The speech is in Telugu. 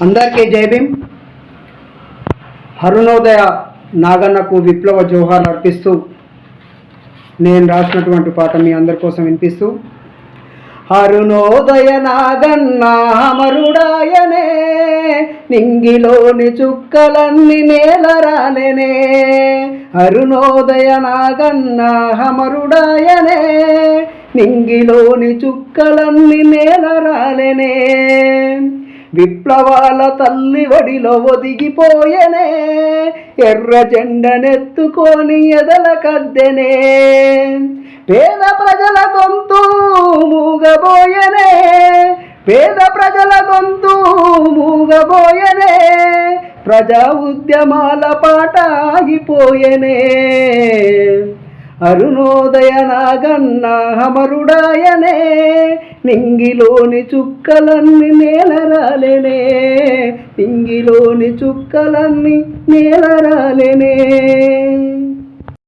అందరికీ జై భీమ్. అరుణోదయ నాగన్నకు విప్లవ జోహార్లు అర్పిస్తూ నేను రాసినటువంటి పాట మీ అందరి కోసం వినిపిస్తూ, అరుణోదయ నాగన్న అమరుడాయనే, నింగిలోని చుక్కలన్నీ నేలరాలెనే. అరుణోదయ నాగన్న అమరుడాయనే, నింగిలోని చుక్కలన్నీ నేలరాలెనే. విప్లవాల తల్లి వడిలో ఒదిగిపోయెనే, ఎర్ర జెండనెత్తుకొని ఎదల కద్దెనే. పేద ప్రజల గొంతు మూగబోయెనే, పేద ప్రజల గొంతు మూగబోయెనే. ప్రజా ఉద్యమాల పాట ఆగిపోయెనే. అరుణోదయ నాగన్న అమరుడాయనే, నింగిలోని చుక్కలన్నీ నేలరాలెనే. నింగిలోని చుక్కలన్నీ నేలరాలెనే.